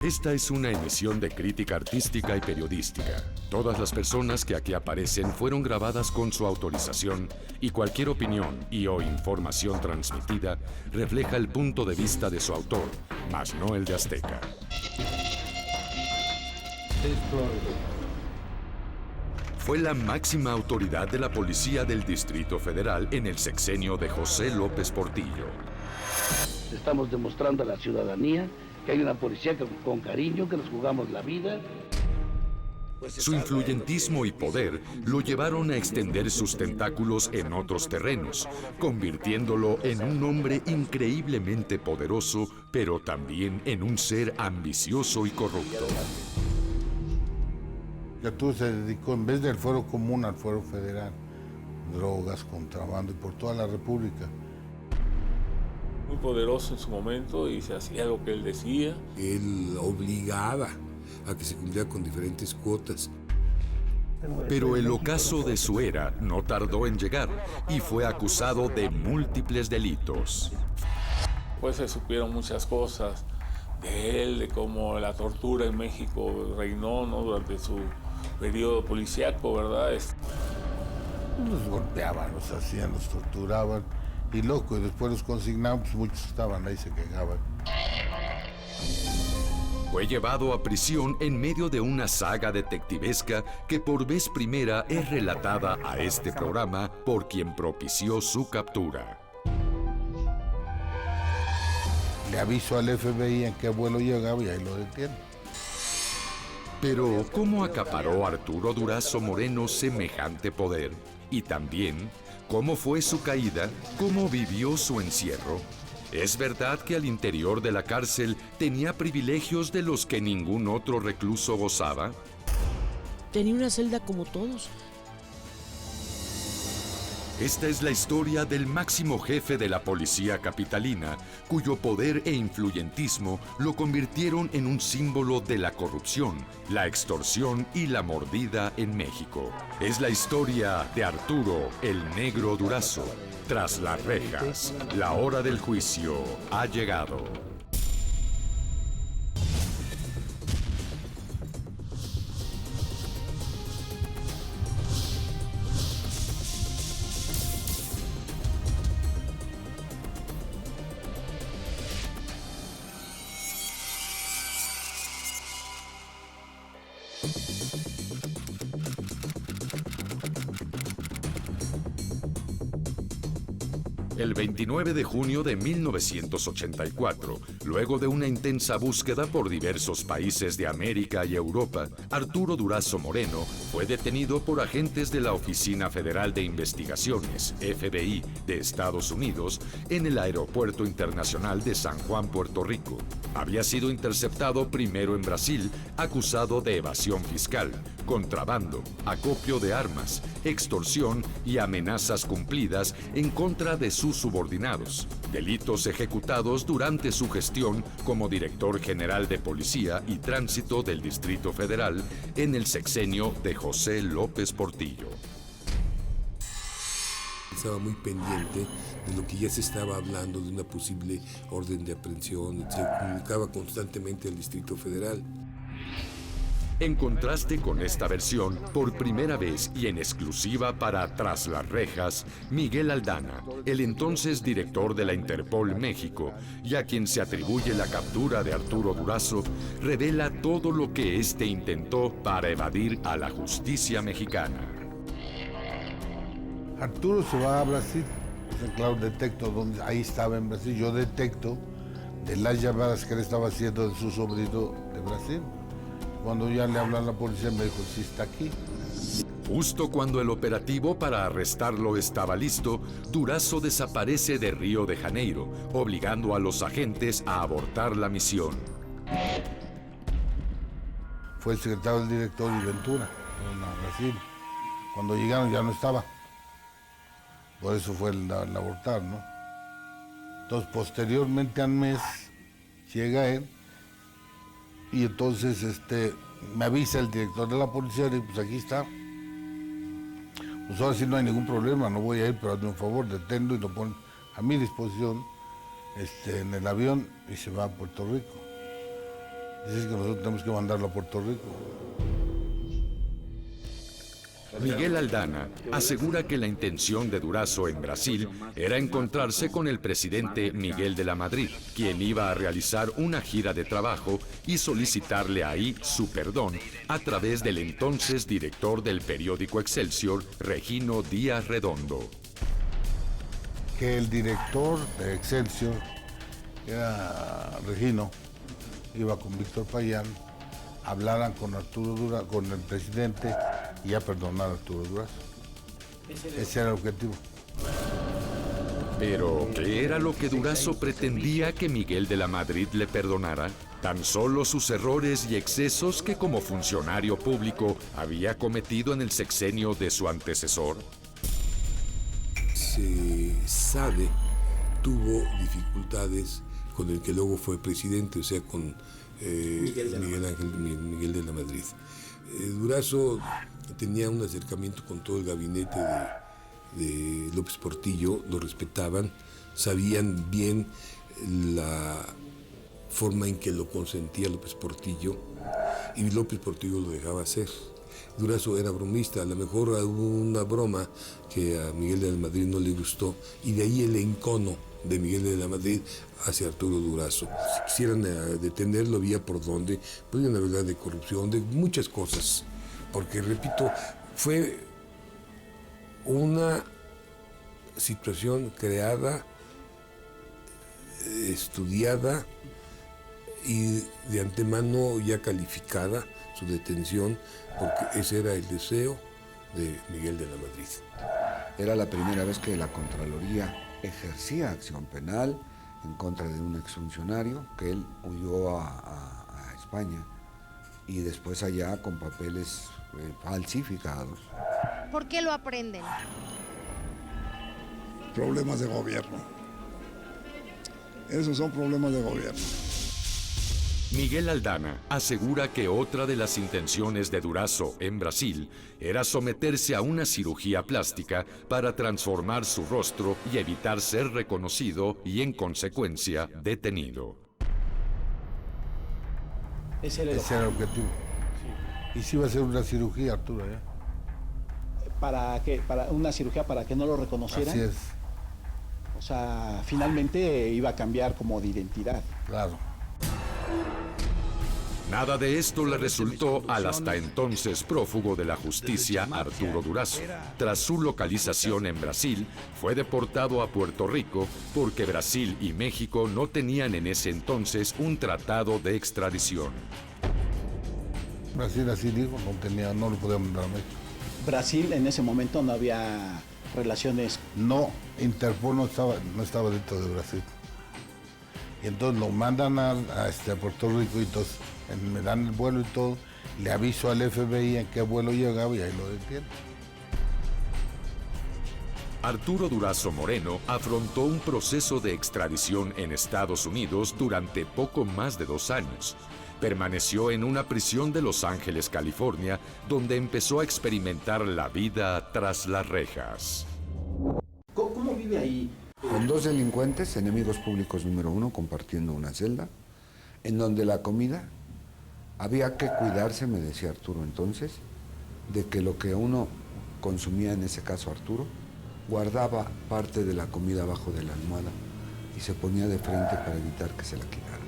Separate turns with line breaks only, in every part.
Esta es una emisión de crítica artística y periodística. Todas las personas que aquí aparecen fueron grabadas con su autorización y cualquier opinión y/o información transmitida refleja el punto de vista de su autor, mas no el de Azteca. Fue la máxima autoridad de la policía del Distrito Federal en el sexenio de José López Portillo.
Estamos demostrando a la ciudadanía que hay una policía con cariño, que nos jugamos la vida.
Su influyentismo y poder lo llevaron a extender sus tentáculos en otros terrenos, convirtiéndolo en un hombre increíblemente poderoso, pero también en un ser ambicioso y corrupto.
Arturo se dedicó, en vez del fuero común, al fuero federal. Drogas, contrabando y por toda la república.
Muy poderoso en su momento y se hacía lo que él decía.
Él obligaba a que se cumpliera con diferentes cuotas.
Pero el ocaso de su era no tardó en llegar y fue acusado de múltiples delitos.
Pues se supieron muchas cosas de él, de cómo la tortura en México reinó, ¿no?, durante su periodo policíaco, ¿verdad?
Los golpeaban, los hacían, los torturaban. Y loco, y después los consignaban, pues muchos estaban ahí, se quejaban.
Fue llevado a prisión en medio de una saga detectivesca que por vez primera es relatada a este programa por quien propició su captura.
Le aviso al FBI en qué vuelo llegaba y ahí lo detienen.
Pero, ¿cómo acaparó Arturo Durazo Moreno semejante poder? Y también, ¿cómo fue su caída? ¿Cómo vivió su encierro? ¿Es verdad que al interior de la cárcel tenía privilegios de los que ningún otro recluso gozaba?
Tenía una celda como todos.
Esta es la historia del máximo jefe de la policía capitalina, cuyo poder e influyentismo lo convirtieron en un símbolo de la corrupción, la extorsión y la mordida en México. Es la historia de Arturo el Negro Durazo. Tras las rejas, la hora del juicio ha llegado. El 29 de junio de 1984, luego de una intensa búsqueda por diversos países de América y Europa, Arturo Durazo Moreno fue detenido por agentes de la Oficina Federal de Investigaciones, FBI, de Estados Unidos, en el Aeropuerto Internacional de San Juan, Puerto Rico. Había sido interceptado primero en Brasil, acusado de evasión fiscal, contrabando, acopio de armas, extorsión y amenazas cumplidas en contra de sus subordinados, delitos ejecutados durante su gestión como director general de Policía y Tránsito del Distrito Federal en el sexenio de José López Portillo.
Estaba muy pendiente de lo que ya se estaba hablando de una posible orden de aprehensión, se comunicaba constantemente al Distrito Federal.
En contraste con esta versión, por primera vez y en exclusiva para Tras las Rejas, Miguel Aldana, el entonces director de la Interpol México, y a quien se atribuye la captura de Arturo Durazo, revela todo lo que éste intentó para evadir a la justicia mexicana.
Arturo se va a Brasil. Claro, detecto dónde, ahí estaba en Brasil. Yo detecto de las llamadas que él estaba haciendo de su sobrino de Brasil. Cuando ya le habló a la policía, me dijo, sí, está aquí.
Justo cuando el operativo para arrestarlo estaba listo, Durazo desaparece de Río de Janeiro, obligando a los agentes a abortar la misión.
Fue el secretario del director y Ventura, fueron a Brasil. Cuando llegaron ya no estaba. Por eso fue el abortar, ¿no? Entonces, posteriormente al mes, llega él. Y entonces me avisa el director de la policía y pues aquí está. Pues ahora sí no hay ningún problema, no voy a ir, pero hazme un favor, deténlo y lo pon a mi disposición en el avión y se va a Puerto Rico. Dices que nosotros tenemos que mandarlo a Puerto Rico.
Miguel Aldana asegura que la intención de Durazo en Brasil era encontrarse con el presidente Miguel de la Madrid, quien iba a realizar una gira de trabajo y solicitarle ahí su perdón a través del entonces director del periódico Excelsior, Regino Díaz Redondo.
Que el director de Excelsior, que era Regino, iba con Víctor Payán, hablaran con Arturo Durazo, con el presidente, y a perdonar a Arturo Durazo. Ese era el objetivo.
Pero, ¿qué era lo que Durazo pretendía que Miguel de la Madrid le perdonara? ¿Tan solo sus errores y excesos que como funcionario público había cometido en el sexenio de su antecesor?
Se sabe, tuvo dificultades con el que luego fue presidente, o sea, con Miguel de la Madrid. Durazo tenía un acercamiento con todo el gabinete de López Portillo, lo respetaban, sabían bien la forma en que lo consentía López Portillo, y López Portillo lo dejaba hacer. Durazo era bromista, a lo mejor hubo una broma que a Miguel de la Madrid no le gustó, y de ahí el encono de Miguel de la Madrid hacia Arturo Durazo. Si quisieran detenerlo, había por dónde, podían hablar de corrupción, de muchas cosas, porque, repito, fue una situación creada, estudiada y de antemano ya calificada su detención, porque ese era el deseo de Miguel de la Madrid.
Era la primera vez que la Contraloría ejercía acción penal en contra de un exfuncionario, que él huyó a España y después allá con papeles falsificados.
¿Por qué lo aprenden?
Problemas de gobierno. Esos son problemas de gobierno.
Miguel Aldana asegura que otra de las intenciones de Durazo en Brasil era someterse a una cirugía plástica para transformar su rostro y evitar ser reconocido y, en consecuencia, detenido.
Ese era el objetivo. Sí. Y sí iba a ser una cirugía, Arturo, ¿eh?
¿Para qué? ¿Para una cirugía para que no lo reconocieran?
Así es.
O sea, finalmente iba a cambiar como de identidad.
Claro.
Nada de esto le resultó al hasta entonces prófugo de la justicia Arturo Durazo. Tras su localización en Brasil, fue deportado a Puerto Rico porque Brasil y México no tenían en ese entonces un tratado de extradición.
Brasil así dijo, no lo podíamos mandar a México.
Brasil en ese momento no había relaciones.
No, Interpol no estaba dentro de Brasil. Y entonces lo mandan a Puerto Rico y entonces me dan el vuelo y todo, le aviso al FBI en qué vuelo llegaba y ahí lo detienen.
Arturo Durazo Moreno afrontó un proceso de extradición en Estados Unidos durante poco más de 2 años. Permaneció en una prisión de Los Ángeles, California, donde empezó a experimentar la vida tras las rejas.
¿Cómo vive ahí?
Con 2 delincuentes, enemigos públicos número 1, compartiendo una celda, en donde la comida había que cuidarse, me decía Arturo entonces, de que lo que uno consumía, en ese caso Arturo, guardaba parte de la comida abajo de la almohada y se ponía de frente para evitar que se la quitara.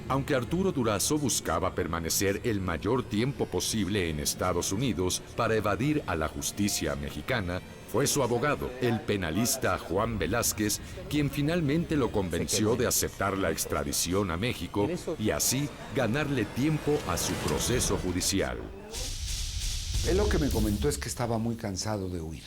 Aunque Arturo Durazo buscaba permanecer el mayor tiempo posible en Estados Unidos para evadir a la justicia mexicana, fue su abogado, el penalista Juan Velázquez, quien finalmente lo convenció de aceptar la extradición a México y así ganarle tiempo a su proceso judicial.
Él lo que me comentó es que estaba muy cansado de huir.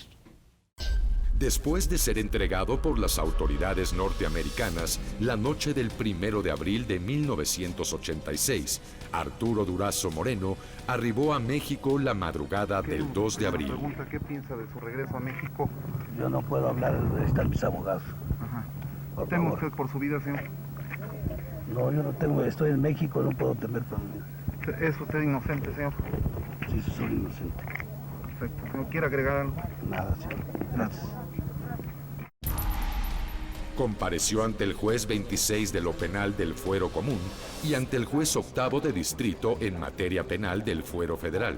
Después de ser entregado por las autoridades norteamericanas la noche del 1 de abril de 1986, Arturo Durazo Moreno arribó a México la madrugada del 2 de abril.
Pregunta, ¿qué piensa de su regreso a México?
Yo no puedo hablar, están mis abogados.
Ajá.
¿Teme
usted por su vida, señor?
No, yo no tengo, estoy en México, no puedo temer por mí.
¿Es usted inocente, señor?
Sí, soy inocente.
Perfecto. ¿No quiere agregar algo?
Nada, señor. Gracias.
Compareció ante el juez 26 de lo penal del Fuero Común y ante el juez 8º de distrito en materia penal del Fuero Federal,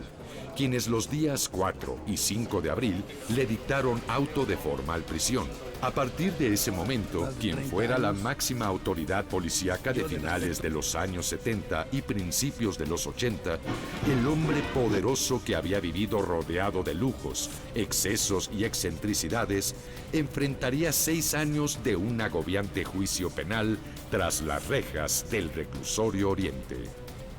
quienes los días 4 y 5 de abril le dictaron auto de formal prisión. A partir de ese momento, quien fuera la máxima autoridad policíaca de finales de los años 70 y principios de los 80, el hombre poderoso que había vivido rodeado de lujos, excesos y excentricidades, enfrentaría 6 años de un agobiante juicio penal tras las rejas del reclusorio Oriente.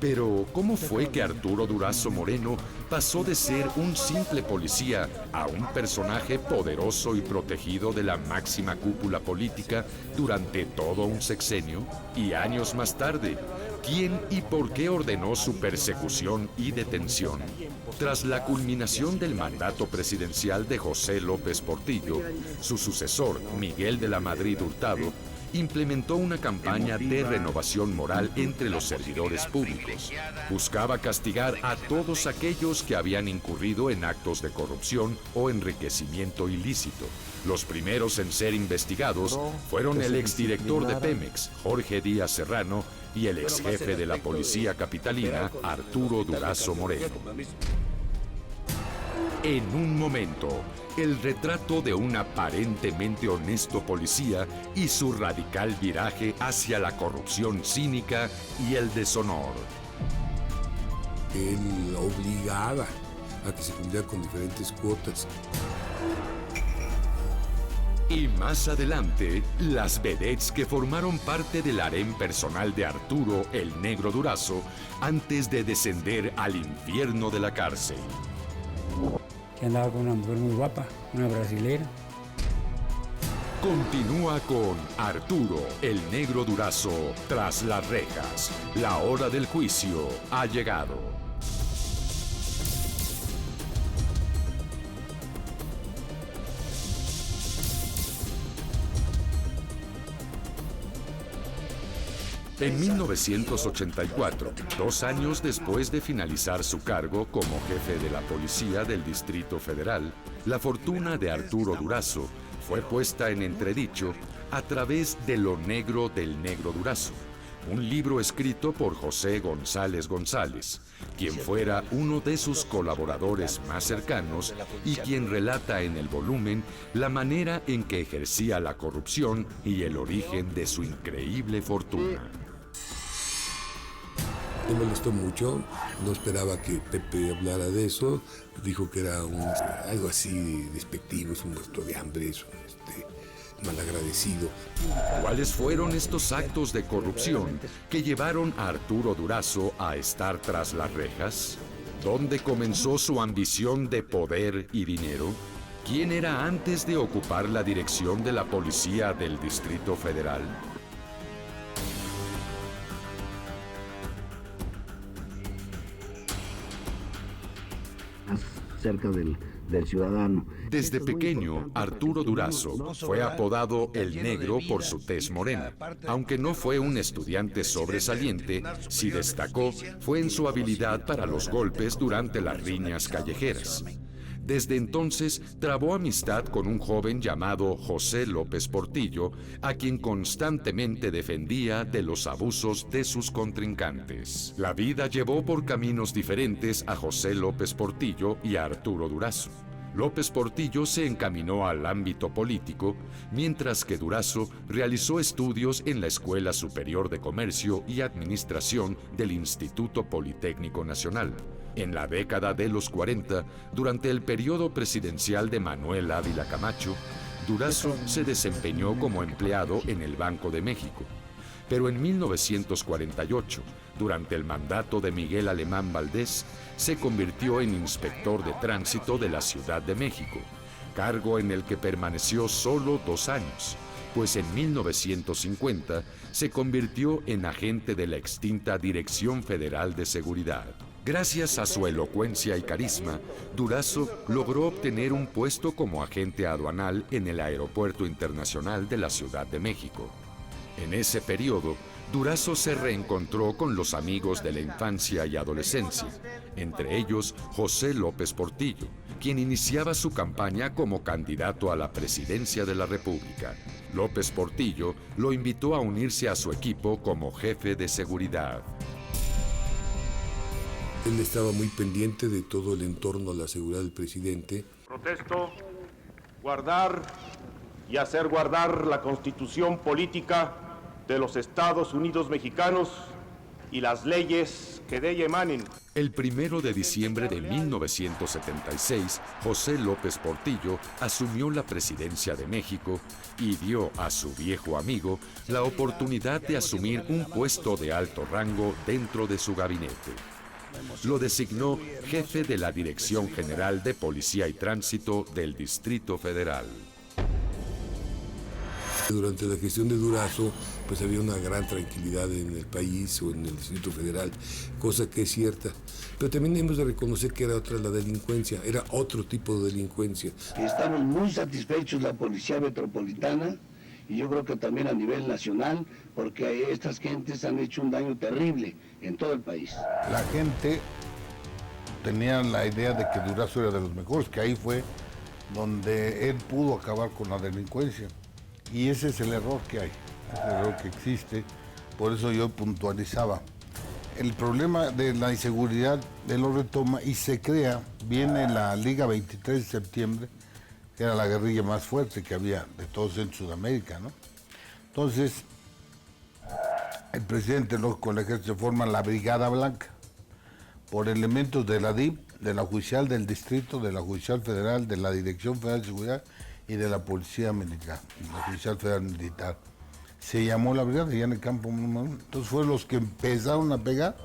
Pero, ¿cómo fue que Arturo Durazo Moreno pasó de ser un simple policía a un personaje poderoso y protegido de la máxima cúpula política durante todo un sexenio? Y años más tarde, ¿quién y por qué ordenó su persecución y detención? Tras la culminación del mandato presidencial de José López Portillo, su sucesor, Miguel de la Madrid Hurtado, implementó una campaña de renovación moral entre los servidores públicos. Buscaba castigar a todos aquellos que habían incurrido en actos de corrupción o enriquecimiento ilícito. Los primeros en ser investigados fueron el exdirector de Pemex, Jorge Díaz Serrano, y el exjefe de la policía capitalina, Arturo Durazo Moreno. En un momento, el retrato de un aparentemente honesto policía y su radical viraje hacia la corrupción cínica y el deshonor.
Él obligaba a que se cumpliera con diferentes cuotas.
Y más adelante, las vedettes que formaron parte del harén personal de Arturo el Negro Durazo antes de descender al infierno de la cárcel.
Que andaba con una mujer muy guapa, una brasilera.
Continúa con Arturo el Negro Durazo tras las rejas. La hora del juicio ha llegado. En 1984, 2 años después de finalizar su cargo como jefe de la policía del Distrito Federal, la fortuna de Arturo Durazo fue puesta en entredicho a través de Lo Negro del Negro Durazo, un libro escrito por José González González, quien fuera uno de sus colaboradores más cercanos y quien relata en el volumen la manera en que ejercía la corrupción y el origen de su increíble fortuna.
Me molestó mucho, no esperaba que Pepe hablara de eso, dijo que era algo así despectivo, es un muerto de hambre, es un malagradecido.
¿Cuáles fueron estos actos de corrupción que llevaron a Arturo Durazo a estar tras las rejas? ¿Dónde comenzó su ambición de poder y dinero? ¿Quién era antes de ocupar la dirección de la policía del Distrito Federal?
Cerca del ciudadano.
Desde pequeño, Arturo Durazo fue apodado El Negro por su tez morena. Aunque no fue un estudiante sobresaliente, sí destacó fue en su habilidad para los golpes durante las riñas callejeras. Desde entonces, trabó amistad con un joven llamado José López Portillo, a quien constantemente defendía de los abusos de sus contrincantes. La vida llevó por caminos diferentes a José López Portillo y a Arturo Durazo. López Portillo se encaminó al ámbito político, mientras que Durazo realizó estudios en la Escuela Superior de Comercio y Administración del Instituto Politécnico Nacional. En la década de los 40, durante el periodo presidencial de Manuel Ávila Camacho, Durazo se desempeñó como empleado en el Banco de México. Pero en 1948, durante el mandato de Miguel Alemán Valdés, se convirtió en inspector de tránsito de la Ciudad de México, cargo en el que permaneció solo 2 años, pues en 1950 se convirtió en agente de la extinta Dirección Federal de Seguridad. Gracias a su elocuencia y carisma, Durazo logró obtener un puesto como agente aduanal en el Aeropuerto Internacional de la Ciudad de México. En ese periodo, Durazo se reencontró con los amigos de la infancia y adolescencia, entre ellos José López Portillo, quien iniciaba su campaña como candidato a la presidencia de la República. López Portillo lo invitó a unirse a su equipo como jefe de seguridad.
Él estaba muy pendiente de todo el entorno a la seguridad del presidente.
Protesto guardar y hacer guardar la Constitución política de los Estados Unidos mexicanos y las leyes que de ella emanen.
El 1 de diciembre de 1976, José López Portillo asumió la presidencia de México y dio a su viejo amigo la oportunidad de asumir un puesto de alto rango dentro de su gabinete. Lo designó jefe de la Dirección General de Policía y Tránsito del Distrito Federal.
Durante la gestión de Durazo, pues había una gran tranquilidad en el país o en el Distrito Federal, cosa que es cierta. Pero también hemos de reconocer que era otra la delincuencia, era otro tipo de delincuencia.
Estamos muy satisfechos la Policía Metropolitana y yo creo que también a nivel nacional, porque estas gentes han hecho un daño terrible en todo el país.
La gente tenía la idea de que Durazo era de los mejores, que ahí fue donde él pudo acabar con la delincuencia. Y ese es el error que hay, es el error que existe, por eso yo puntualizaba. El problema de la inseguridad, él lo retoma y se crea, viene la Liga 23 de septiembre, que era la guerrilla más fuerte que había de todos en Sudamérica, ¿no? Entonces, el presidente con el ejército forma la Brigada Blanca, por elementos de la DIP, de la Judicial del Distrito, de la Judicial Federal, de la Dirección Federal de Seguridad y de la Policía Militar, la Judicial Federal Militar. Se llamó la brigada ya en el campo. Entonces fueron los que empezaron a pegar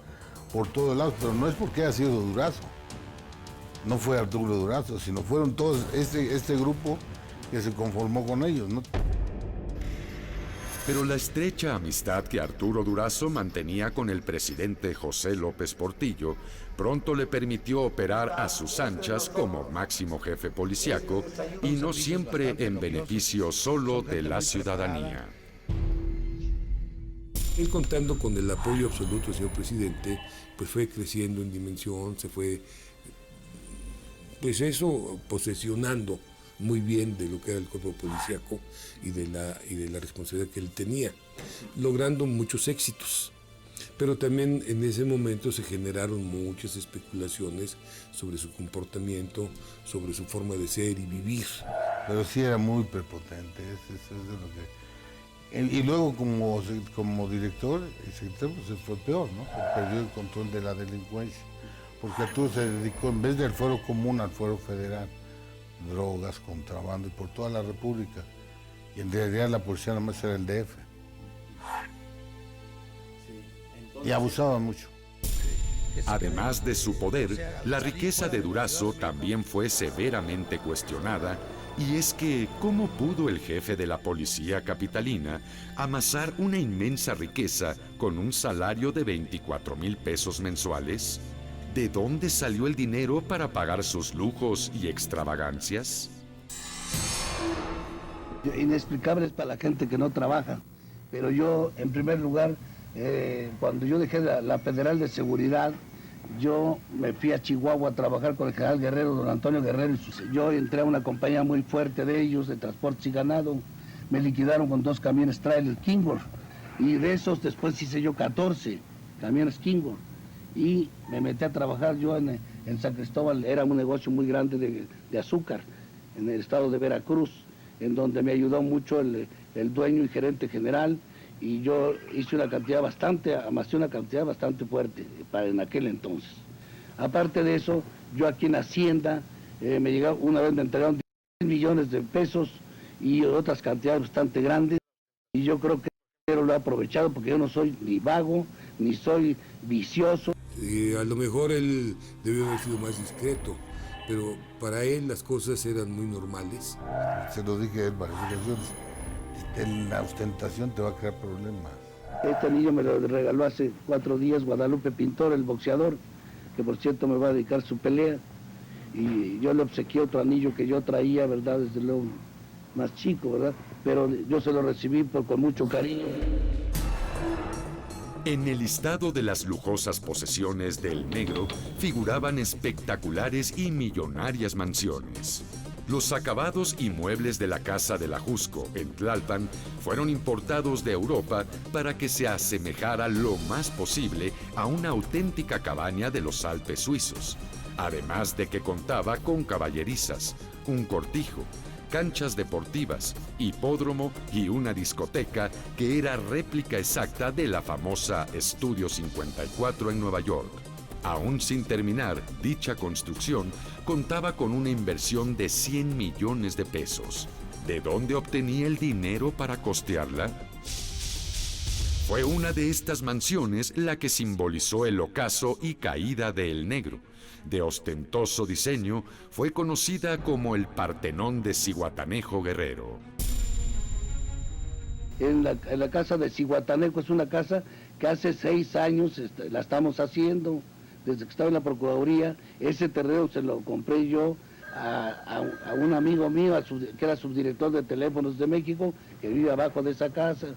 por todos lados, pero no es porque haya sido Durazo. No fue Arturo Durazo, sino fueron todos este grupo que se conformó con ellos, ¿no?
Pero la estrecha amistad que Arturo Durazo mantenía con el presidente José López Portillo pronto le permitió operar a sus anchas como máximo jefe policíaco y no siempre en beneficio solo de la ciudadanía.
Él, contando con el apoyo absoluto del señor presidente, pues fue creciendo en dimensión, se fue, pues eso, posesionando muy bien de lo que era el cuerpo policíaco y de la responsabilidad que él tenía, logrando muchos éxitos. Pero también en ese momento se generaron muchas especulaciones sobre su comportamiento, sobre su forma de ser y vivir.
Pero sí era muy prepotente, eso es de lo que... Y luego como director, el secretario pues fue peor, ¿no? Perdió el control de la delincuencia, porque Arturo se dedicó, en vez del fuero común, al fuero federal, drogas, contrabando y por toda la República. Y en realidad la policía nada más era el DF. Y abusaba mucho.
Además de su poder, la riqueza de Durazo también fue severamente cuestionada, y es que ¿cómo pudo el jefe de la policía capitalina amasar una inmensa riqueza con un salario de 24,000 pesos mensuales? ¿De dónde salió el dinero para pagar sus lujos y extravagancias?
Inexplicables para la gente que no trabaja, pero yo, en primer lugar, cuando yo dejé la Federal de Seguridad, yo me fui a Chihuahua a trabajar con el general Guerrero, don Antonio Guerrero. Yo entré a una compañía muy fuerte de ellos, de transportes y ganado. Me liquidaron con 2 camiones trailer Kingor. Y de esos después hice yo 14 camiones Kingor. Y me metí a trabajar yo en San Cristóbal. Era un negocio muy grande de azúcar en el estado de Veracruz, en donde me ayudó mucho el dueño y gerente general. Y yo amasé una cantidad bastante fuerte en aquel entonces. Aparte de eso, yo aquí en Hacienda, una vez me entregaron 10 millones de pesos y otras cantidades bastante grandes. Y yo creo que lo he aprovechado porque yo no soy ni vago, ni soy vicioso.
A lo mejor él debió haber sido más discreto, pero para él las cosas eran muy normales.
Se lo dije a él varias ocasiones. La ostentación te va a crear problemas.
Este anillo me lo regaló hace 4 días Guadalupe Pintor, el boxeador, que por cierto me va a dedicar su pelea. Y yo le obsequié otro anillo que yo traía, ¿verdad? Desde luego más chico, ¿verdad? Pero yo se lo recibí con mucho cariño.
En el listado de las lujosas posesiones del Negro figuraban espectaculares y millonarias mansiones. Los acabados y muebles de la Casa del Ajusco, en Tlalpan, fueron importados de Europa para que se asemejara lo más posible a una auténtica cabaña de los Alpes suizos, además de que contaba con caballerizas, un cortijo, canchas deportivas, hipódromo y una discoteca que era réplica exacta de la famosa Estudio 54 en Nueva York. Aún sin terminar, dicha construcción contaba con una inversión de 100 millones de pesos. ¿De dónde obtenía el dinero para costearla? Fue una de estas mansiones la que simbolizó el ocaso y caída de El Negro. De ostentoso diseño, fue conocida como el Partenón de Zihuatanejo Guerrero.
En la casa de Zihuatanejo es una casa que hace 6 años la estamos haciendo, desde que estaba en la Procuraduría. Ese terreno se lo compré yo a un amigo mío, que era subdirector de Teléfonos de México, que vive abajo de esa casa.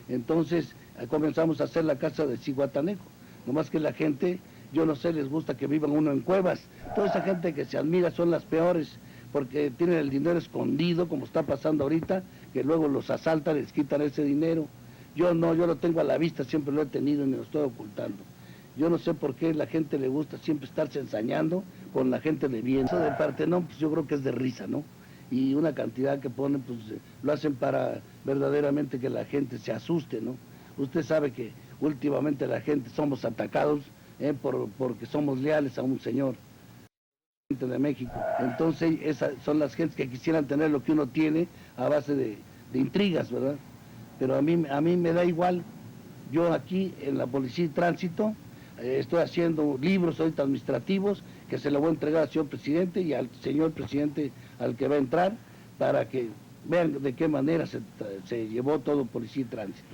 Entonces comenzamos a hacer la casa de Zihuatanejo. Nomás que la gente, yo no sé, les gusta que vivan uno en cuevas. Toda esa gente que se admira son las peores, porque tienen el dinero escondido, como está pasando ahorita, que luego los asaltan, les quitan ese dinero. Yo no, yo lo tengo a la vista, siempre lo he tenido y me lo estoy ocultando. Yo no sé por qué la gente le gusta siempre estarse ensañando con la gente de bien. Eso del Partenón, pues yo creo que es de risa, ¿no? Y una cantidad que ponen, pues lo hacen para verdaderamente que la gente se asuste, ¿no? Usted sabe que últimamente la gente somos atacados porque somos leales a un señor de México. Entonces esas son las gentes que quisieran tener lo que uno tiene a base de intrigas, ¿verdad? Pero a mí me da igual. Yo aquí en la Policía y Tránsito estoy haciendo libros ahorita administrativos que se lo voy a entregar al señor presidente y al señor presidente al que va a entrar, para que vean de qué manera se llevó todo Policía y Tránsito.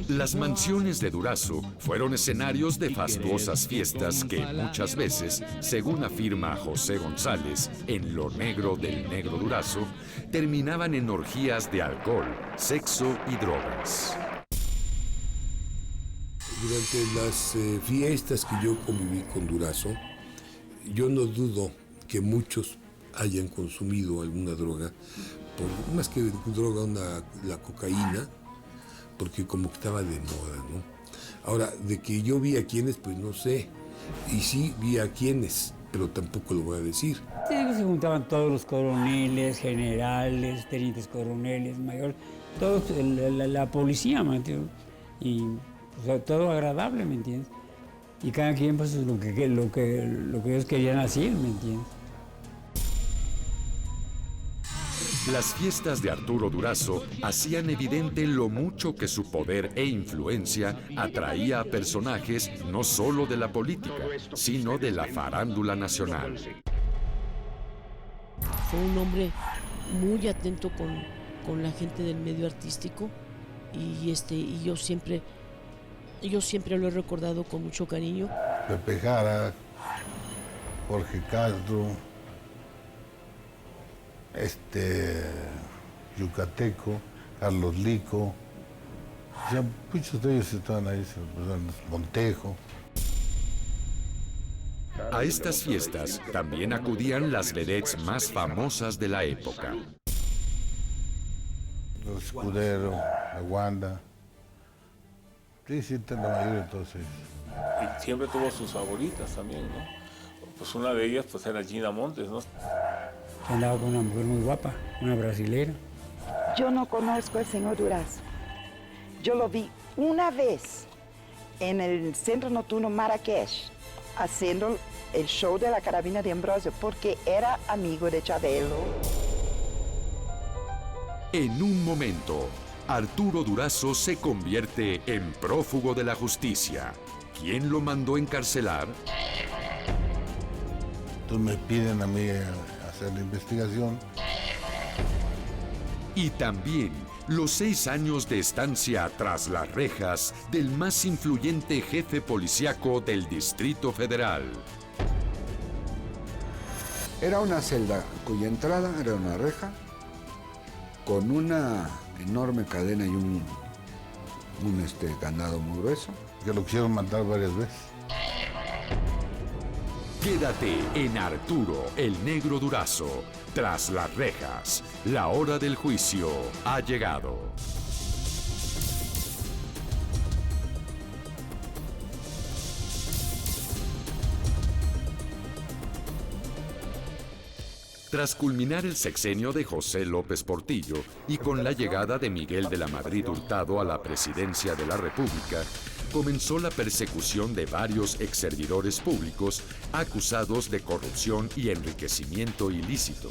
Las mansiones de Durazo fueron escenarios de fastuosas fiestas que muchas veces, según afirma José González en Lo Negro del Negro Durazo, terminaban en orgías de alcohol, sexo y drogas.
Durante las fiestas que yo conviví con Durazo, yo no dudo que muchos hayan consumido alguna droga, más que droga, la cocaína, porque como que estaba de moda, ¿no? Ahora, de que yo vi a quienes, pues no sé, y sí vi a quienes, pero tampoco lo voy a decir.
Sí, se juntaban todos los coroneles, generales, tenientes coroneles, mayores, todos, la policía, ¿me entiendes? Y o sea, todo agradable, ¿me entiendes? Y cada quien, pues, lo que ellos querían hacer, ¿me entiendes?
Las fiestas de Arturo Durazo hacían evidente lo mucho que su poder e influencia atraía a personajes no solo de la política, sino de la farándula nacional.
Fue un hombre muy atento con la gente del medio artístico y yo siempre lo he recordado con mucho cariño.
Pepe Jara, Jorge Castro, Yucateco, Carlos Lico, ya muchos de ellos estaban ahí, Montejo.
A estas fiestas también acudían las vedettes más famosas de la época.
Los Escudero, la Wanda. Sí, la mayoría de todos ellos.
Y siempre tuvo sus favoritas también, ¿no? Pues una de ellas pues era Gina Montes, ¿no?
Andaba con una mujer muy guapa, una brasilera.
Yo no conozco al señor Durazo. Yo lo vi una vez en el Centro Nocturno Marrakech, haciendo el show de la Carabina de Ambrosio, porque era amigo de Chabelo.
En un momento, Arturo Durazo se convierte en prófugo de la justicia. ¿Quién lo mandó encarcelar?
Entonces me piden a mí hacer la investigación.
Y también los 6 años de estancia tras las rejas del más influyente jefe policíaco del Distrito Federal.
Era una celda cuya entrada era una reja con una enorme cadena y un ganado muy grueso.
Que lo quisieron matar varias veces.
Quédate en Arturo, el Negro Durazo. Tras las rejas, la hora del juicio ha llegado. Tras culminar el sexenio de José López Portillo y con la llegada de Miguel de la Madrid Hurtado a la presidencia de la República, comenzó la persecución de varios exservidores públicos acusados de corrupción y enriquecimiento ilícito.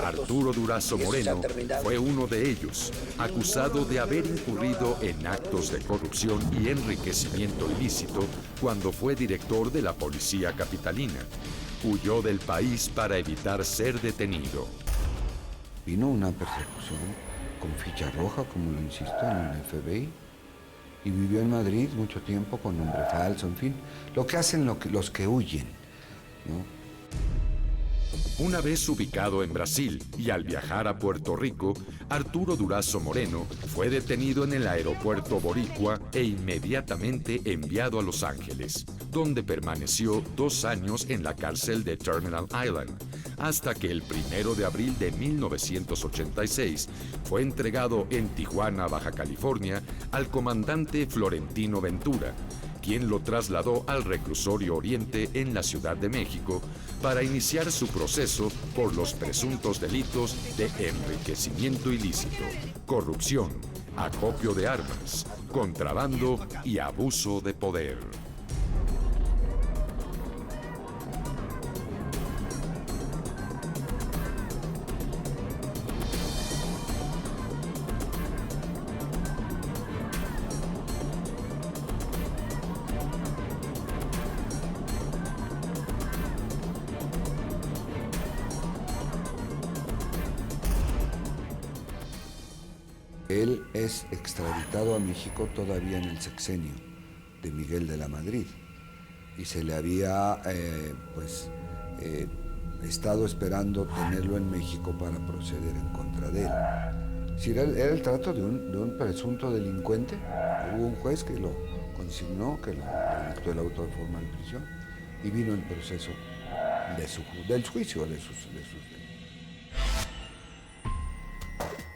Arturo Durazo Moreno fue uno de ellos, acusado de haber incurrido en actos de corrupción y enriquecimiento ilícito cuando fue director de la Policía Capitalina. Huyó del país para evitar ser detenido.
Vino una persecución con ficha roja, como lo insisto, en el FBI, y vivió en Madrid mucho tiempo con nombre falso, en fin, lo que hacen los que huyen, ¿no?
Una vez ubicado en Brasil y al viajar a Puerto Rico, Arturo Durazo Moreno fue detenido en el aeropuerto boricua e inmediatamente enviado a Los Ángeles, donde permaneció 2 años en la cárcel de Terminal Island, hasta que el 1 de abril de 1986 fue entregado en Tijuana, Baja California, al comandante Florentino Ventura, quien lo trasladó al reclusorio Oriente en la Ciudad de México para iniciar su proceso por los presuntos delitos de enriquecimiento ilícito, corrupción, acopio de armas, contrabando y abuso de poder.
Él es extraditado a México todavía en el sexenio de Miguel de la Madrid y se le había estado esperando tenerlo en México para proceder en contra de él. Si era el trato de un presunto delincuente, hubo un juez que lo consignó, que lo dictó el auto de formal prisión y vino el proceso del juicio de sus delitos.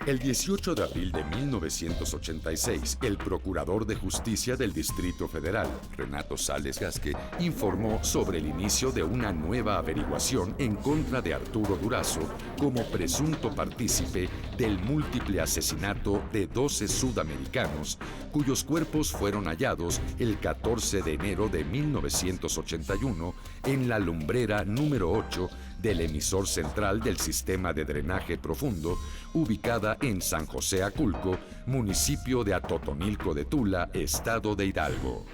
El 18 de abril de 1986, el Procurador de Justicia del Distrito Federal, Renato Sales Gasque, informó sobre el inicio de una nueva averiguación en contra de Arturo Durazo como presunto partícipe del múltiple asesinato de 12 sudamericanos, cuyos cuerpos fueron hallados el 14 de enero de 1981 en la lumbrera número 8 del emisor central del sistema de drenaje profundo, ubicada en San José Aculco, municipio de Atotonilco de Tula, estado de Hidalgo.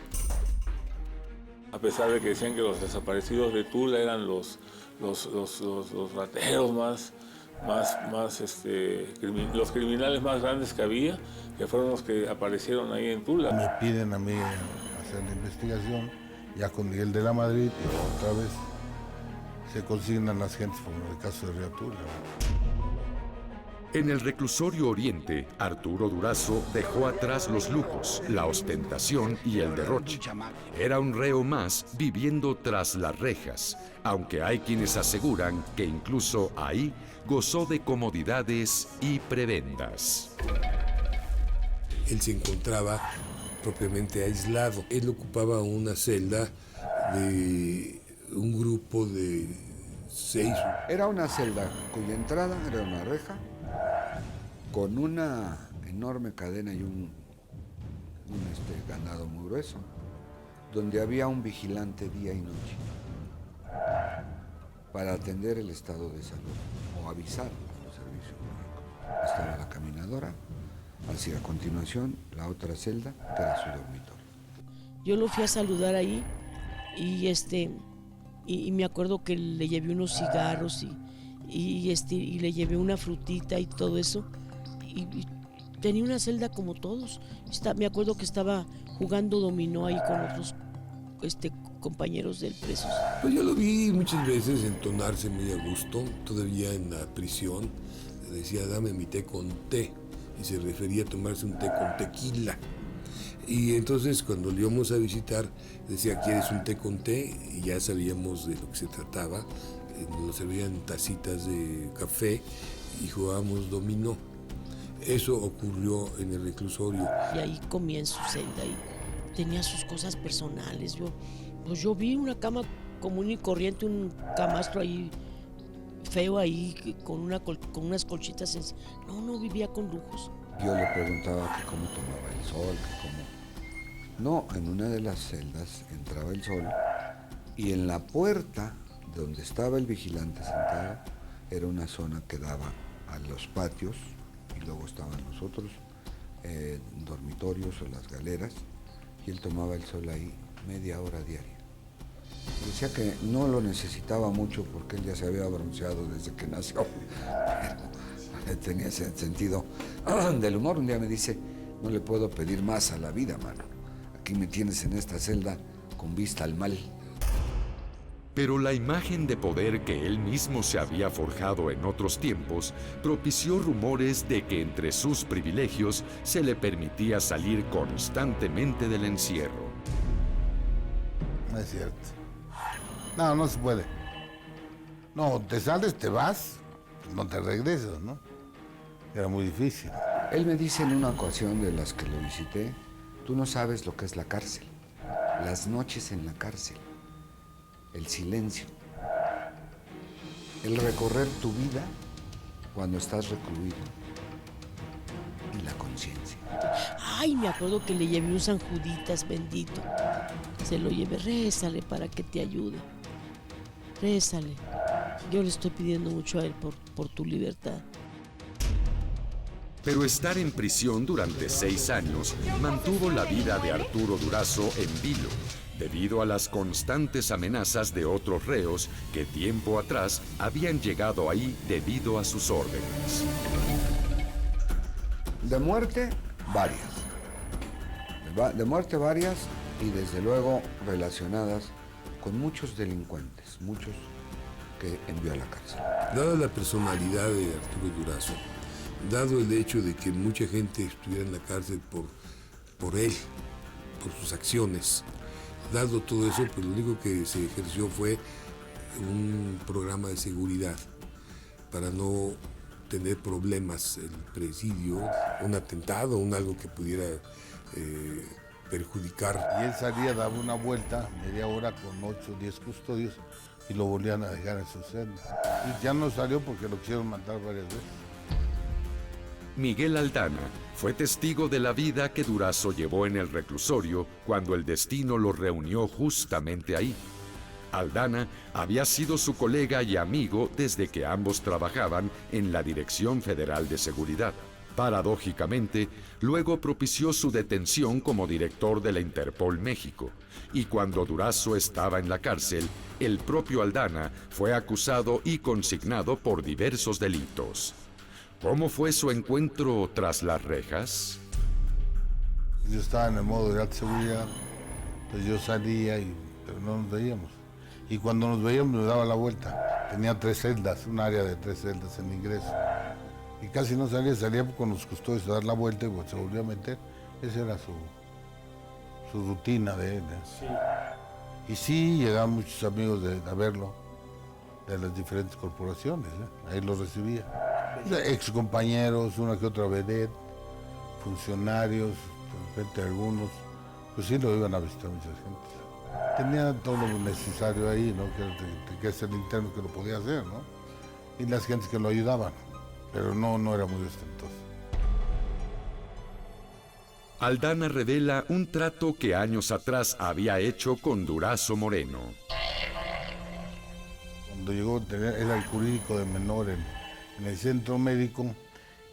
A pesar de que decían que los desaparecidos de Tula eran los rateros los criminales más grandes que había, que fueron los que aparecieron ahí en Tula.
Me piden a mí hacer la investigación, ya con Miguel de la Madrid, y otra vez se consignan las gentes, como en el caso de Río Tula.
En el reclusorio Oriente, Arturo Durazo dejó atrás los lujos, la ostentación y el derroche. Era un reo más viviendo tras las rejas, aunque hay quienes aseguran que incluso ahí gozó de comodidades y prebendas.
Él se encontraba propiamente aislado. Él ocupaba una celda de un grupo de 6.
Era una celda cuya entrada era una reja con una enorme cadena y un ganado muy grueso, donde había un vigilante día y noche para atender el estado de salud o avisar a los servicios médicos. Estaba la caminadora, hacia a continuación la otra celda, que era su dormitorio.
Yo lo fui a saludar ahí y me acuerdo que le llevé unos cigarros y le llevé una frutita y todo eso. Y tenía una celda como todos. Me acuerdo que estaba jugando dominó ahí con otros compañeros del preso.
Pues yo lo vi muchas veces entonarse muy a gusto, todavía en la prisión. Le decía, dame mi té con té, y se refería a tomarse un té con tequila. Y entonces cuando le íbamos a visitar, decía, ¿quieres un té con té? Y ya sabíamos de lo que se trataba. Nos servían tacitas de café y jugábamos dominó. Eso ocurrió en el reclusorio.
Y ahí comía en su celda y tenía sus cosas personales. Yo vi una cama común y corriente, un camastro ahí feo ahí con unas colchitas. No vivía con lujos.
Yo le preguntaba que cómo tomaba el sol, que cómo... No, en una de las celdas entraba el sol y en la puerta donde estaba el vigilante sentado era una zona que daba a los patios y luego estaban los otros dormitorios o las galeras y él tomaba el sol ahí media hora diaria. Decía que no lo necesitaba mucho porque él ya se había bronceado desde que nació, pero tenía ese sentido del humor. Un día me dice, no le puedo pedir más a la vida, mano. Aquí me tienes en esta celda con vista al mal.
Pero la imagen de poder que él mismo se había forjado en otros tiempos propició rumores de que entre sus privilegios se le permitía salir constantemente del encierro.
No es cierto. No se puede. No, te sales, te vas, no te regresas, ¿no? Era muy difícil.
Él me dice en una ocasión de las que lo visité, tú no sabes lo que es la cárcel, las noches en la cárcel, el silencio, el recorrer tu vida cuando estás recluido y la conciencia.
Ay, me acuerdo que le llevé un San Juditas bendito. Se lo llevé, rézale para que te ayude. Rézale. Yo le estoy pidiendo mucho a él por tu libertad.
Pero estar en prisión durante 6 años mantuvo la vida de Arturo Durazo en vilo, debido a las constantes amenazas de otros reos que tiempo atrás habían llegado ahí debido a sus órdenes.
De muerte, varias. De muerte, varias, y desde luego relacionadas con muchos delincuentes, muchos que envió a la cárcel.
Dada la personalidad de Arturo Durazo, dado el hecho de que mucha gente estuviera en la cárcel por él, por sus acciones, dado todo eso, pues lo único que se ejerció fue un programa de seguridad para no tener problemas, el presidio, un atentado, algo que pudiera perjudicar.
Y él salía, daba una vuelta, media hora con 8 o 10 custodios y lo volvían a dejar en su celda. Y ya no salió porque lo quisieron matar varias veces.
Miguel Aldana fue testigo de la vida que Durazo llevó en el reclusorio cuando el destino lo reunió justamente ahí. Aldana había sido su colega y amigo desde que ambos trabajaban en la Dirección Federal de Seguridad. Paradójicamente, luego propició su detención como director de la Interpol México, y cuando Durazo estaba en la cárcel, el propio Aldana fue acusado y consignado por diversos delitos. ¿Cómo fue su encuentro tras las rejas?
Yo estaba en el modo de alta seguridad, entonces yo salía, pero no nos veíamos. Y cuando nos veíamos me daba la vuelta. Tenía 3 celdas, un área de 3 celdas en ingreso. Y casi no salía con los custodios a dar la vuelta y pues, se volvió a meter. Esa era su rutina de él. Sí. Y sí, llegaban muchos amigos a verlo, de las diferentes corporaciones. Ahí los recibía. Ex compañeros, una que otra vedette, funcionarios, de repente algunos, pues sí lo iban a visitar mucha gente. Tenía todo lo necesario ahí, ¿no? Que es el interno que lo podía hacer, ¿no? Y las gentes que lo ayudaban, pero no era muy ostentoso.
Aldana revela un trato que años atrás había hecho con Durazo Moreno.
Cuando llegó, era el jurídico de menor en el centro médico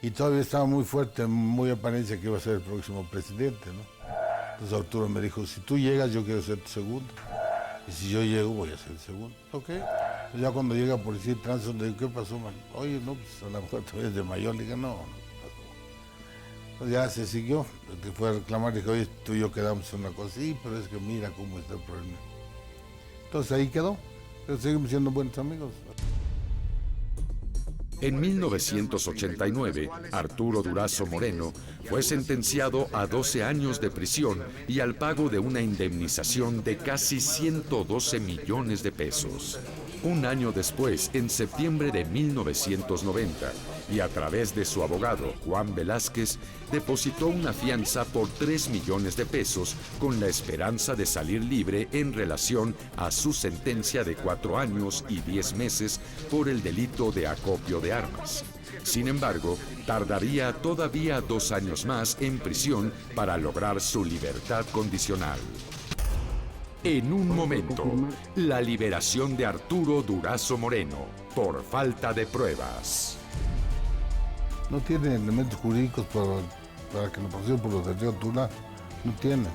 y todavía estaba muy fuerte, muy apariencia que iba a ser el próximo presidente, ¿no? Entonces Arturo me dijo, si tú llegas yo quiero ser tu segundo y si yo llego voy a ser el segundo. Ok. Entonces ya cuando llega Policía de Tránsito le digo, ¿qué pasó, man? Oye, no, pues a lo mejor todavía es de mayor. Le dije, no pasó. Entonces ya se siguió, el que fue a reclamar, le dije, oye, tú y yo quedamos en una cosa, sí, pero es que mira cómo está el problema. Entonces ahí quedó, pero seguimos siendo buenos amigos.
En 1989, Arturo Durazo Moreno fue sentenciado a 12 años de prisión y al pago de una indemnización de casi 112 millones de pesos. Un año después, en septiembre de 1990, y a través de su abogado, Juan Velázquez, depositó una fianza por 3 millones de pesos con la esperanza de salir libre en relación a su sentencia de 4 años y 10 meses por el delito de acopio de armas. Sin embargo, tardaría todavía 2 años más en prisión para lograr su libertad condicional. En un momento, la liberación de Arturo Durazo Moreno por falta de pruebas.
No tiene elementos jurídicos para que lo procesen por los del río Tula, no tiene.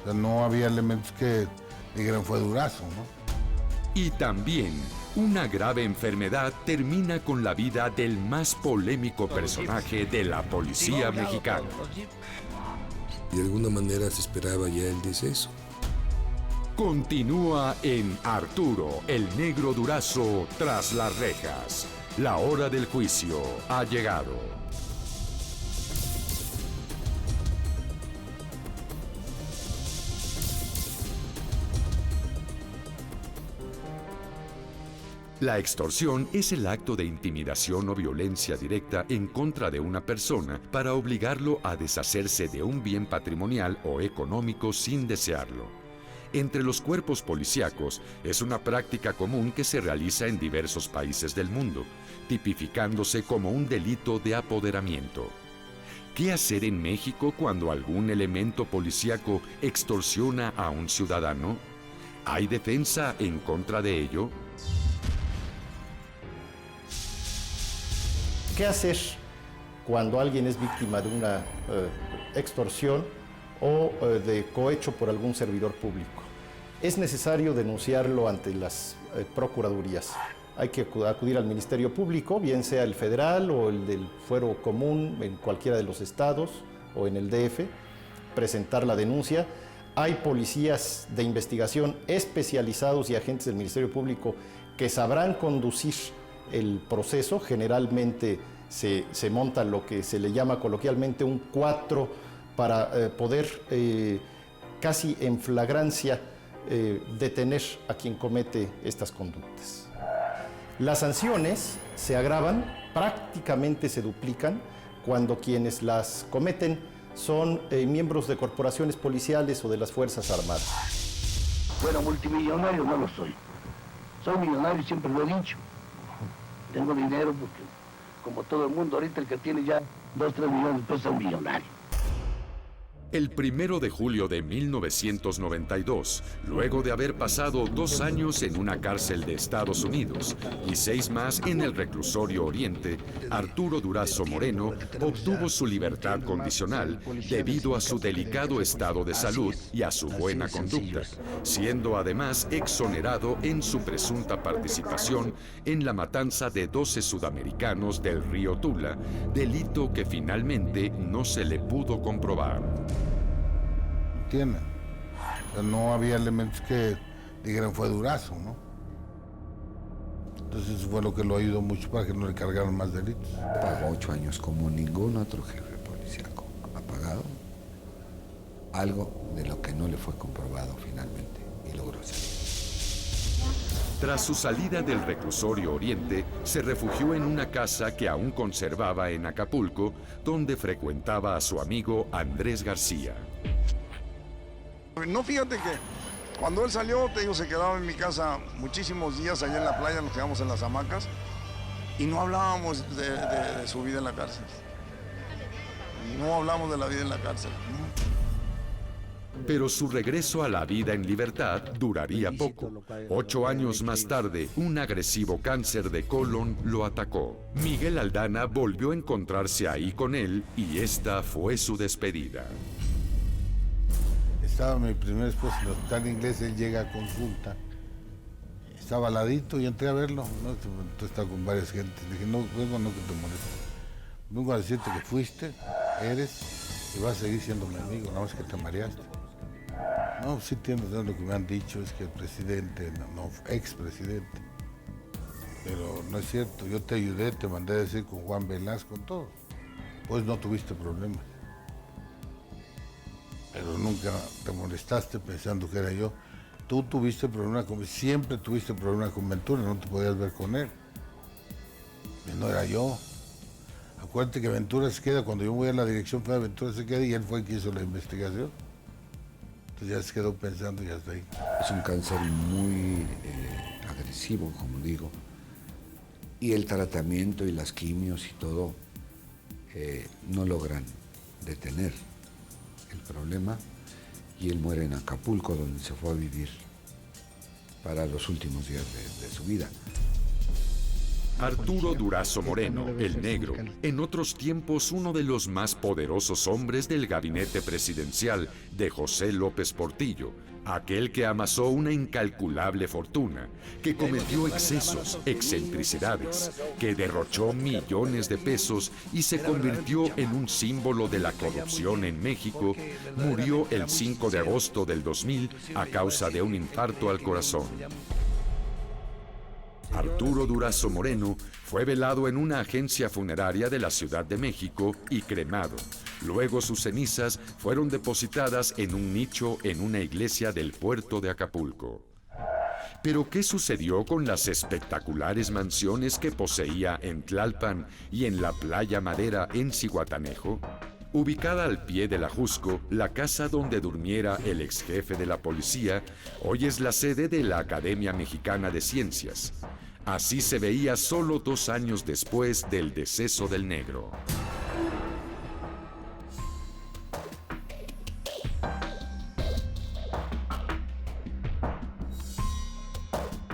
O sea, no había elementos que dijeran fue Durazo, ¿no?
Y también, una grave enfermedad termina con la vida del más polémico personaje de la policía mexicana.
De alguna manera se esperaba ya el deceso.
Continúa en Arturo, el negro Durazo, tras las rejas. La hora del juicio ha llegado. La extorsión es el acto de intimidación o violencia directa en contra de una persona para obligarlo a deshacerse de un bien patrimonial o económico sin desearlo. Entre los cuerpos policíacos es una práctica común que se realiza en diversos países del mundo, tipificándose como un delito de apoderamiento. ¿Qué hacer en México cuando algún elemento policíaco extorsiona a un ciudadano? ¿Hay defensa en contra de ello?
¿Qué hacer cuando alguien es víctima de una extorsión o de cohecho por algún servidor público? Es necesario denunciarlo ante las procuradurías. Hay que acudir al Ministerio Público, bien sea el federal o el del fuero común en cualquiera de los estados o en el DF, presentar la denuncia. Hay policías de investigación especializados y agentes del Ministerio Público que sabrán conducir el proceso. Generalmente se monta lo que se le llama coloquialmente un 4 para poder casi en flagrancia detener a quien comete estas conductas. Las sanciones se agravan, prácticamente se duplican cuando quienes las cometen son miembros de corporaciones policiales o de las Fuerzas Armadas.
Bueno, multimillonario no lo soy. Soy millonario y siempre lo he dicho. Tengo dinero porque, como todo el mundo, ahorita el que tiene ya 2, 3 millones de pesos es un millonario.
El 1 de julio de 1992, luego de haber pasado 2 años en una cárcel de Estados Unidos y 6 más en el reclusorio Oriente, Arturo Durazo Moreno obtuvo su libertad condicional debido a su delicado estado de salud y a su buena conducta, siendo además exonerado en su presunta participación en la matanza de 12 sudamericanos del río Tula, delito que finalmente no se le pudo comprobar.
Tiene. O sea, no había elementos que dijeran fue Durazo, ¿no? Entonces eso fue lo que lo ayudó mucho para que no le cargaran más delitos.
Pagó 8 años como ningún otro jefe policíaco ha pagado, algo de lo que no le fue comprobado finalmente y logró salir.
Tras su salida del reclusorio Oriente, se refugió en una casa que aún conservaba en Acapulco, donde frecuentaba a su amigo Andrés García.
No, fíjate que cuando él salió, te digo, se quedaba en mi casa muchísimos días allá en la playa, nos quedamos en las hamacas y no hablábamos de su vida en la cárcel. No hablamos de la vida en la cárcel.
Pero su regreso a la vida en libertad duraría poco. 8 años más tarde, un agresivo cáncer de colon lo atacó. Miguel Aldana volvió a encontrarse ahí con él y esta fue su despedida.
Estaba mi primer esposo en el hospital inglés, él llega a consulta. Estaba al ladito y entré a verlo. ¿No? Entonces estaba con varias gentes. Le dije, no, vengo no que te moleste. Vengo a decirte que fuiste, eres y vas a seguir siendo mi amigo, nada más que te mareaste. No, sí tienes, lo que me han dicho es que el presidente, no expresidente, Pero no es cierto, yo te ayudé, te mandé a decir con Juan Velasco, con todo. Pues no tuviste problemas. Pero nunca te molestaste pensando que era yo. Tú tuviste problemas siempre tuviste problemas con Ventura, no te podías ver con él. Y no era yo. Acuérdate que Ventura se queda, cuando yo voy a la dirección fue Ventura se queda y él fue el que hizo la investigación. Entonces ya se quedó pensando y ya está ahí.
Es un cáncer muy agresivo, como digo. Y el tratamiento y las quimios y todo no logran detener el problema. Y él muere en Acapulco, donde se fue a vivir para los últimos días de su vida.
Arturo Durazo Moreno, el Negro, en otros tiempos uno de los más poderosos hombres del gabinete presidencial de José López Portillo, aquel que amasó una incalculable fortuna, que cometió excesos, excentricidades, que derrochó millones de pesos y se convirtió en un símbolo de la corrupción en México, murió el 5 de agosto del 2000 a causa de un infarto al corazón. Arturo Durazo Moreno fue velado en una agencia funeraria de la Ciudad de México y cremado. Luego sus cenizas fueron depositadas en un nicho en una iglesia del puerto de Acapulco. ¿Pero qué sucedió con las espectaculares mansiones que poseía en Tlalpan y en la Playa Madera en Zihuatanejo? Ubicada al pie del Ajusco, la casa donde durmiera el ex jefe de la policía, hoy es la sede de la Academia Mexicana de Ciencias. Así se veía solo 2 años después del deceso del Negro.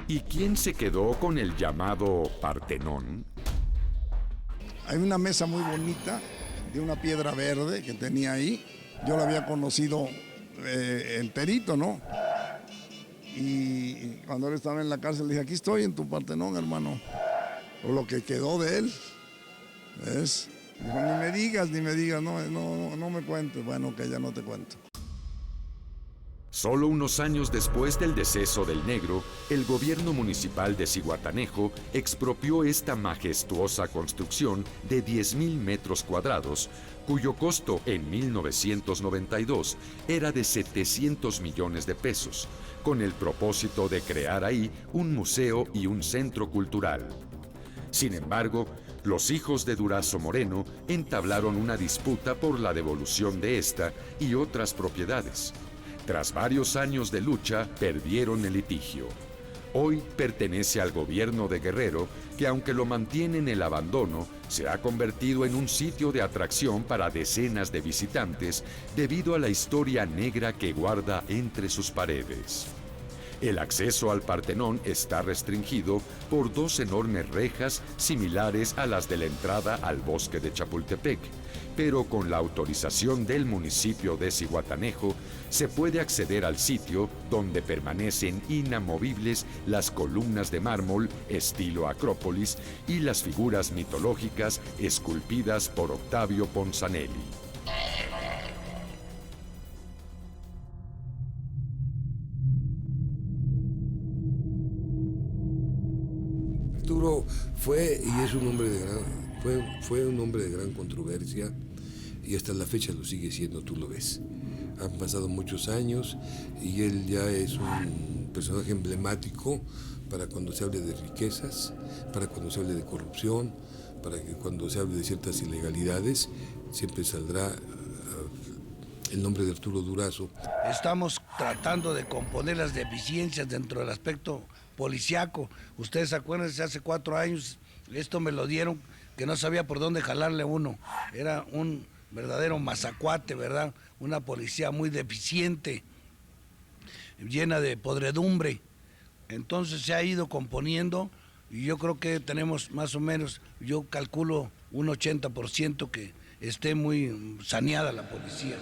¿Y quién se quedó con el llamado Partenón?
Hay una mesa muy bonita de una piedra verde que tenía ahí. Yo la había conocido enterito, ¿no? Y cuando él estaba en la cárcel, le dije, aquí estoy en tu Partenón, hermano. O lo que quedó de él. ¿Ves? Dijo, ni me digas, no me cuentes. Bueno, que ya no te cuento.
Solo unos años después del deceso del Negro, el gobierno municipal de Zihuatanejo expropió esta majestuosa construcción de 10,000 metros cuadrados, cuyo costo en 1992 era de 700 millones de pesos, con el propósito de crear ahí un museo y un centro cultural. Sin embargo, los hijos de Durazo Moreno entablaron una disputa por la devolución de esta y otras propiedades. Tras varios años de lucha, perdieron el litigio. Hoy pertenece al gobierno de Guerrero, que aunque lo mantiene en el abandono, se ha convertido en un sitio de atracción para decenas de visitantes debido a la historia negra que guarda entre sus paredes. El acceso al Partenón está restringido por 2 enormes rejas similares a las de la entrada al bosque de Chapultepec, pero con la autorización del municipio de Zihuatanejo se puede acceder al sitio donde permanecen inamovibles las columnas de mármol estilo Acrópolis y las figuras mitológicas esculpidas por Octavio Ponzanelli.
Arturo fue y es un hombre de fue un hombre de gran controversia y hasta la fecha lo sigue siendo, tú lo ves. Han pasado muchos años y él ya es un personaje emblemático para cuando se hable de riquezas, para cuando se hable de corrupción, para que cuando se hable de ciertas ilegalidades, siempre saldrá el nombre de Arturo Durazo.
Estamos tratando de componer las deficiencias dentro del aspecto policiaco. Ustedes acuérdense, hace 4 años esto me lo dieron, que no sabía por dónde jalarle uno. Era un verdadero mazacuate, ¿verdad? Una policía muy deficiente, llena de podredumbre. Entonces se ha ido componiendo y yo creo que tenemos más o menos, yo calculo un 80% que esté muy saneada la policía.